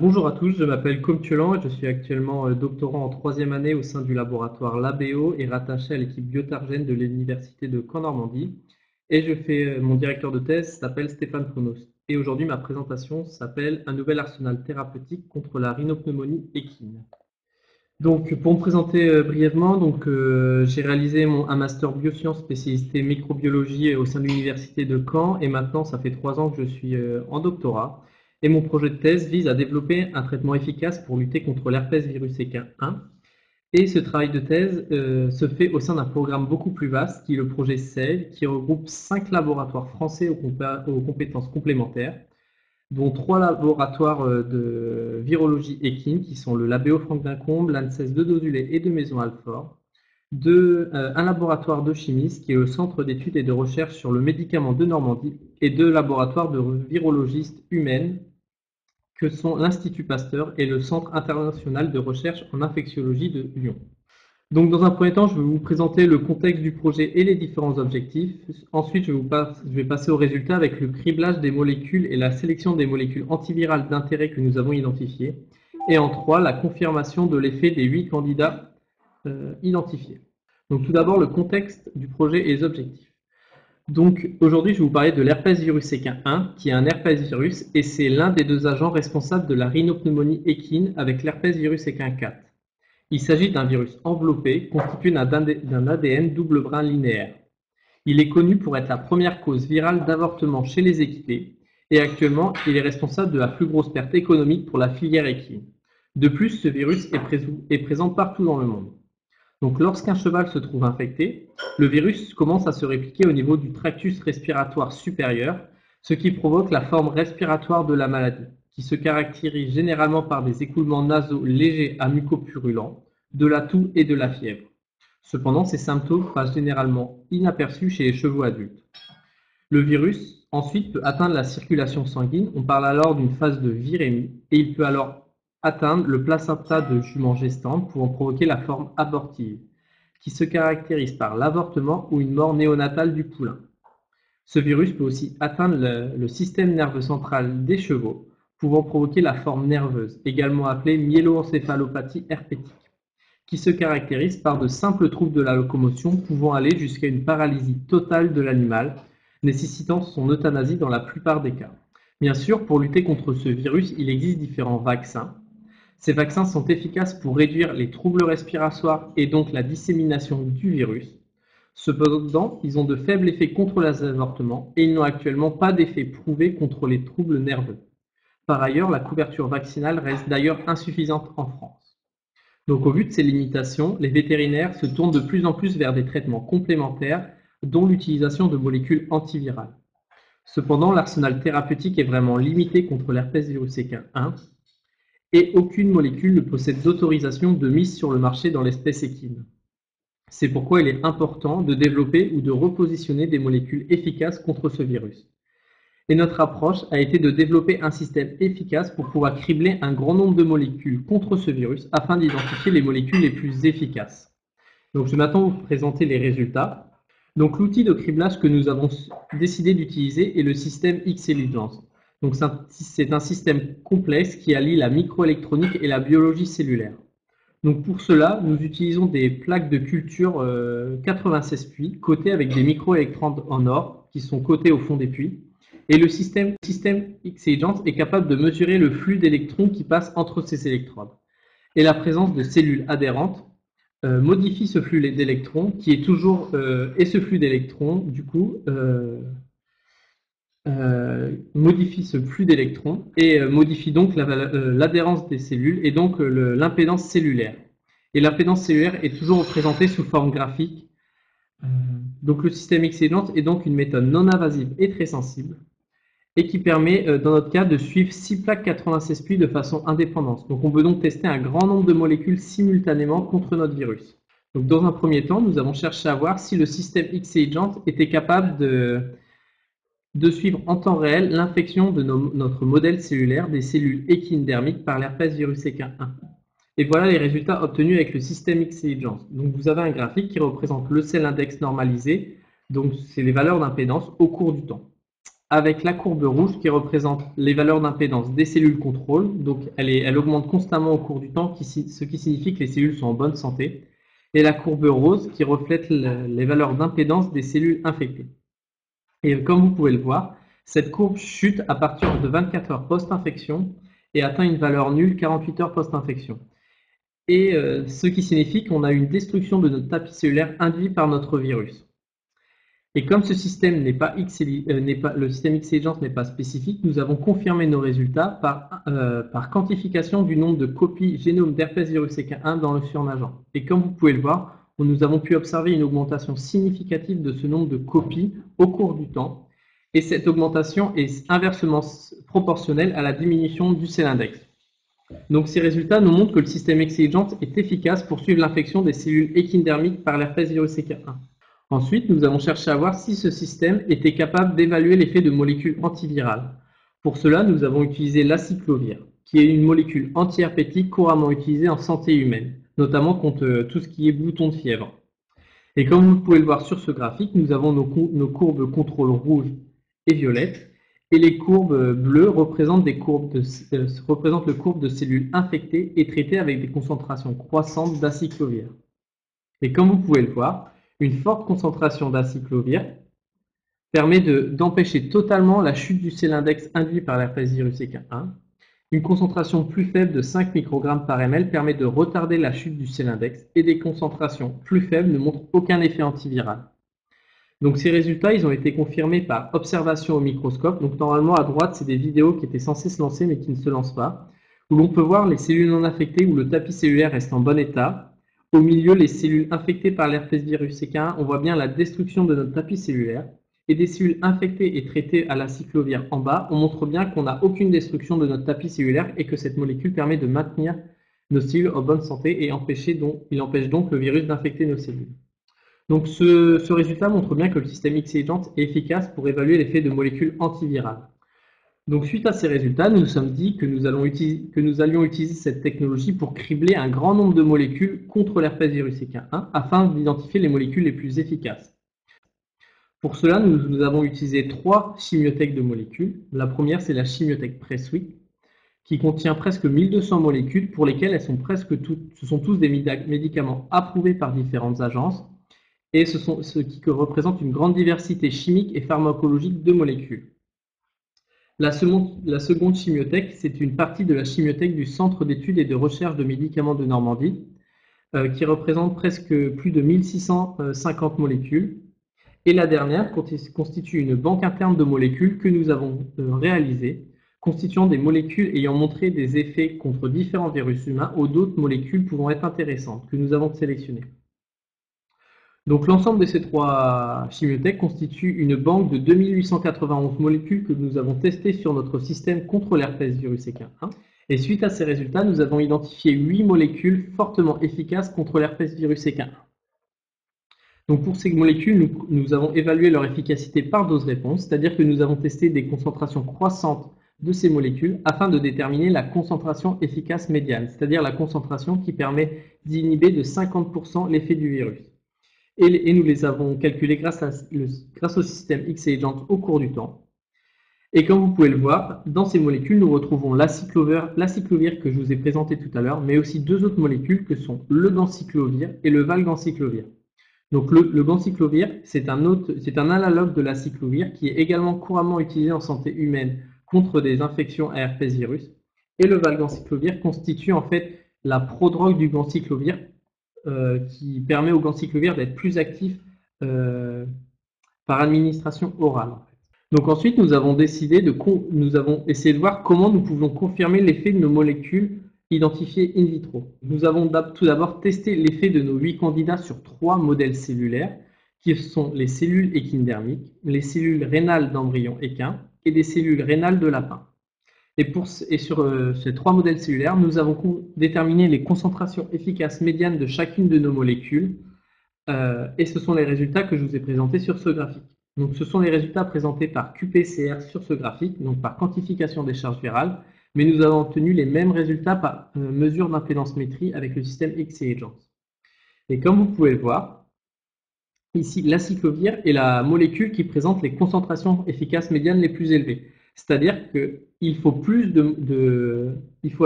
Bonjour à tous, je m'appelle Com Thiolan et je suis actuellement doctorant en troisième année au sein du laboratoire LabEO et rattaché à l'équipe Biotargène de l'Université de Caen-Normandie. Et mon directeur de thèse s'appelle Stéphane Prunos. Et aujourd'hui, ma présentation s'appelle Un nouvel arsenal thérapeutique contre la rhinopneumonie équine. Donc, pour me présenter brièvement, j'ai réalisé un master biosciences spécialité microbiologie au sein de l'université de Caen et maintenant, ça fait 3 ans que je suis en doctorat. Et mon projet de thèse vise à développer un traitement efficace pour lutter contre l'herpès virus équin 1. Et ce travail de thèse se fait au sein d'un programme beaucoup plus vaste qui est le projet SAVE, qui regroupe 5 laboratoires français aux compétences complémentaires dont 3 laboratoires de virologie équine, qui sont le Labéo Franck d'Incombe, l'ANSES de Dodulé et de Maison-Alfort, un laboratoire de chimie, qui est le Centre d'études et de recherche sur le médicament de Normandie, et 2 laboratoires de virologistes humaines, que sont l'Institut Pasteur et le Centre international de recherche en infectiologie de Lyon. Donc, dans un premier temps, je vais vous présenter le contexte du projet et les différents objectifs. Ensuite, je vais passer aux résultats avec le criblage des molécules et la sélection des molécules antivirales d'intérêt que nous avons identifiées. Et en 3, la confirmation de l'effet des 8 candidats identifiés. Donc, tout d'abord, le contexte du projet et les objectifs. Donc, aujourd'hui, je vais vous parler de l'herpès virus équin 1, qui est un herpès virus, et c'est l'un des 2 agents responsables de la rhinopneumonie équine avec l'herpès virus équin 4. Il s'agit d'un virus enveloppé constitué d'un ADN double brin linéaire. Il est connu pour être la première cause virale d'avortement chez les équidés et actuellement, il est responsable de la plus grosse perte économique pour la filière équine. De plus, ce virus est présent partout dans le monde. Donc, lorsqu'un cheval se trouve infecté, le virus commence à se répliquer au niveau du tractus respiratoire supérieur, ce qui provoque la forme respiratoire de la maladie, qui se caractérise généralement par des écoulements nasaux légers à mucopurulents, de la toux et de la fièvre. Cependant, ces symptômes passent généralement inaperçus chez les chevaux adultes. Le virus, ensuite, peut atteindre la circulation sanguine, on parle alors d'une phase de virémie, et il peut alors atteindre le placenta de jument gestante pouvant provoquer la forme abortive, qui se caractérise par l'avortement ou une mort néonatale du poulain. Ce virus peut aussi atteindre le système nerveux central des chevaux, pouvant provoquer la forme nerveuse, également appelée myéloencéphalopathie herpétique, qui se caractérise par de simples troubles de la locomotion pouvant aller jusqu'à une paralysie totale de l'animal, nécessitant son euthanasie dans la plupart des cas. Bien sûr, pour lutter contre ce virus, il existe différents vaccins. Ces vaccins sont efficaces pour réduire les troubles respiratoires et donc la dissémination du virus. Cependant, ils ont de faibles effets contre les avortements et ils n'ont actuellement pas d'effet prouvé contre les troubles nerveux. Par ailleurs, la couverture vaccinale reste d'ailleurs insuffisante en France. Donc, au vu de ces limitations, les vétérinaires se tournent de plus en plus vers des traitements complémentaires, dont l'utilisation de molécules antivirales. Cependant, l'arsenal thérapeutique est vraiment limité contre l'herpès virus équin 1 et aucune molécule ne possède d'autorisation de mise sur le marché dans l'espèce équine. C'est pourquoi il est important de développer ou de repositionner des molécules efficaces contre ce virus. Et notre approche a été de développer un système efficace pour pouvoir cribler un grand nombre de molécules contre ce virus afin d'identifier les molécules les plus efficaces. Donc, je vais maintenant vous présenter les résultats. Donc, l'outil de criblage que nous avons décidé d'utiliser est le système X-Intelligence. Donc, c'est un système complexe qui allie la microélectronique et la biologie cellulaire. Donc, pour cela, nous utilisons des plaques de culture 96 puits cotées avec des microélectrodes en or qui sont cotées au fond des puits. Et le système X-Agent est capable de mesurer le flux d'électrons qui passe entre ces électrodes. Et la présence de cellules adhérentes modifie ce flux d'électrons qui est toujours et ce flux d'électrons du coup modifie ce flux d'électrons et modifie donc l'adhérence des cellules et donc l'impédance cellulaire. Et l'impédance cellulaire est toujours représentée sous forme graphique. Donc le système X-Agent est donc une méthode non invasive et très sensible et qui permet, dans notre cas, de suivre 6 plaques 96 puits de façon indépendante. Donc on peut donc tester un grand nombre de molécules simultanément contre notre virus. Donc dans un premier temps, nous avons cherché à voir si le système X-Agent était capable de suivre en temps réel l'infection de notre modèle cellulaire des cellules équinodermiques par l'herpès virus équin 1. Et voilà les résultats obtenus avec le système X-Agent. Donc vous avez un graphique qui représente le cell index normalisé, donc c'est les valeurs d'impédance au cours du temps. avec la courbe rouge qui représente les valeurs d'impédance des cellules contrôle. Donc elle augmente constamment au cours du temps, ce qui signifie que les cellules sont en bonne santé. Et la courbe rose qui reflète les valeurs d'impédance des cellules infectées. Et comme vous pouvez le voir, cette courbe chute à partir de 24 heures post-infection et atteint une valeur nulle 48 heures post-infection. Et ce qui signifie qu'on a une destruction de notre tapis cellulaire induite par notre virus. Et comme ce système le système X-Agent n'est pas spécifique, nous avons confirmé nos résultats par quantification du nombre de copies génome d'herpès virus EK1 dans le surnageant. Et comme vous pouvez le voir, nous avons pu observer une augmentation significative de ce nombre de copies au cours du temps. Et cette augmentation est inversement proportionnelle à la diminution du cell-index. Donc ces résultats nous montrent que le système X-Agent est efficace pour suivre l'infection des cellules équinodermiques par l'herpès virus EK1. Ensuite, nous avons cherché à voir si ce système était capable d'évaluer l'effet de molécules antivirales. Pour cela, nous avons utilisé l'aciclovir, qui est une molécule antiherpétique couramment utilisée en santé humaine, notamment contre tout ce qui est boutons de fièvre. Et comme vous pouvez le voir sur ce graphique, nous avons nos courbes contrôle rouges et violettes, et les courbes bleues représentent le courbe de cellules infectées et traitées avec des concentrations croissantes d'aciclovir. Et comme vous pouvez le voir, une forte concentration d'aciclovir permet d'empêcher totalement la chute du cell-index induit par l'herpès virus EK1. Une concentration plus faible de 5 microgrammes par ml permet de retarder la chute du cell-index et des concentrations plus faibles ne montrent aucun effet antiviral. Donc ces résultats, ils ont été confirmés par observation au microscope. Donc normalement à droite, c'est des vidéos qui étaient censées se lancer mais qui ne se lancent pas, où l'on peut voir les cellules non infectées où le tapis cellulaire reste en bon état. Au milieu, les cellules infectées par l'herpès virus EK1, on voit bien la destruction de notre tapis cellulaire. Et des cellules infectées et traitées à l'aciclovir en bas, on montre bien qu'on n'a aucune destruction de notre tapis cellulaire et que cette molécule permet de maintenir nos cellules en bonne santé et il empêche donc le virus d'infecter nos cellules. Donc ce résultat montre bien que le système X-Agent est efficace pour évaluer l'effet de molécules antivirales. Donc suite à ces résultats, nous nous sommes dit que nous allions utiliser cette technologie pour cribler un grand nombre de molécules contre l'herpès virus EK1 afin d'identifier les molécules les plus efficaces. Pour cela, nous avons utilisé 3 chimiothèques de molécules. La première, c'est la chimiothèque Presswick, qui contient presque 1200 molécules pour lesquelles ce sont tous des médicaments approuvés par différentes agences et ce qui représente une grande diversité chimique et pharmacologique de molécules. La seconde chimiothèque, c'est une partie de la chimiothèque du Centre d'études et de recherche de médicaments de Normandie, qui représente presque plus de 1650 molécules. Et la dernière constitue une banque interne de molécules que nous avons réalisée, constituant des molécules ayant montré des effets contre différents virus humains ou d'autres molécules pouvant être intéressantes, que nous avons sélectionnées. Donc l'ensemble de ces 3 chimiothèques constitue une banque de 2891 molécules que nous avons testées sur notre système contre l'herpès virus EK1. Et suite à ces résultats, nous avons identifié 8 molécules fortement efficaces contre l'herpès virus EK1. Donc pour ces molécules, nous avons évalué leur efficacité par dose-réponse, c'est-à-dire que nous avons testé des concentrations croissantes de ces molécules afin de déterminer la concentration efficace médiane, c'est-à-dire la concentration qui permet d'inhiber de 50% l'effet du virus. Et nous les avons calculés grâce au système X-Agent au cours du temps. Et comme vous pouvez le voir, dans ces molécules, nous retrouvons l'aciclovir que je vous ai présenté tout à l'heure, mais aussi 2 autres molécules que sont le ganciclovir et le valganciclovir. Donc le ganciclovir, c'est un analogue de l'aciclovir qui est également couramment utilisé en santé humaine contre des infections à herpès virus. Et le valganciclovir constitue en fait la prodrogue du ganciclovir qui permet au ganciclovir d'être plus actif par administration orale. Donc ensuite, nous avons essayé de voir comment nous pouvions confirmer l'effet de nos molécules identifiées in vitro. Nous avons tout d'abord testé l'effet de nos 8 candidats sur 3 modèles cellulaires, qui sont les cellules équinodermiques, les cellules rénales d'embryons équins et des cellules rénales de lapin. Et sur ces 3 modèles cellulaires, nous avons déterminé les concentrations efficaces médianes de chacune de nos molécules, et ce sont les résultats que je vous ai présentés sur ce graphique. Donc, ce sont les résultats présentés par qPCR sur ce graphique, donc par quantification des charges virales, mais nous avons obtenu les mêmes résultats par mesure d'impédance métrie avec le système X-Agent. Et comme vous pouvez le voir, Ici, l'acyclovir est la molécule qui présente les concentrations efficaces médianes les plus élevées. C'est-à-dire qu'il faut il faut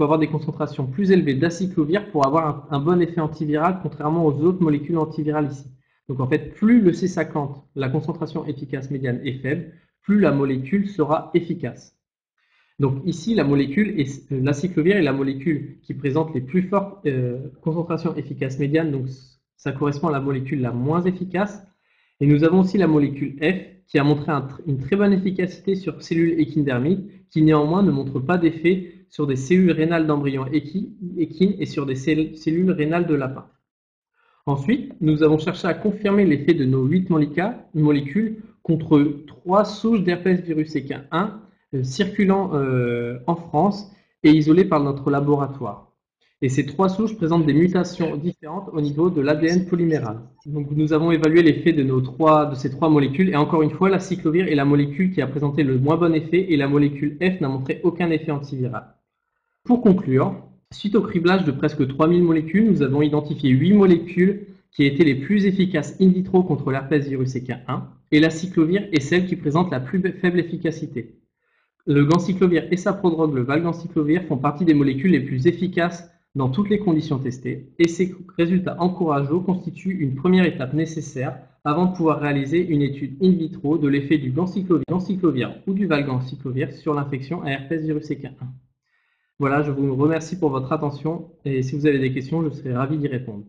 avoir des concentrations plus élevées d'acyclovir pour avoir un bon effet antiviral, contrairement aux autres molécules antivirales ici. Donc en fait, plus le C50, la concentration efficace médiane est faible, plus la molécule sera efficace. Donc ici, l'acyclovir est la molécule qui présente les plus fortes concentrations efficaces médianes, donc ça correspond à la molécule la moins efficace. Et nous avons aussi la molécule F qui a montré une très bonne efficacité sur cellules équinodermiques, qui néanmoins ne montre pas d'effet sur des cellules rénales d'embryons équines et sur des cellules rénales de lapin. Ensuite, nous avons cherché à confirmer l'effet de nos 8 molécules contre 3 souches d'herpès virus équin 1 circulant en France et isolées par notre laboratoire. Et ces 3 souches présentent des mutations différentes au niveau de l'ADN polymérase. Donc nous avons évalué l'effet de ces 3 molécules et encore une fois, l'acyclovir est la molécule qui a présenté le moins bon effet et la molécule F n'a montré aucun effet antiviral. Pour conclure, suite au criblage de presque 3000 molécules, nous avons identifié 8 molécules qui étaient les plus efficaces in vitro contre l'herpès virus équin 1 et l'acyclovir est celle qui présente la plus faible efficacité. Le ganciclovir et sa prodrogue, le valganciclovir, font partie des molécules les plus efficaces dans toutes les conditions testées et ces résultats encourageants constituent une première étape nécessaire avant de pouvoir réaliser une étude in vitro de l'effet du ganciclovir ou du valganciclovir sur l'infection à herpès virus équin 1. Voilà, je vous remercie pour votre attention et si vous avez des questions, je serai ravi d'y répondre.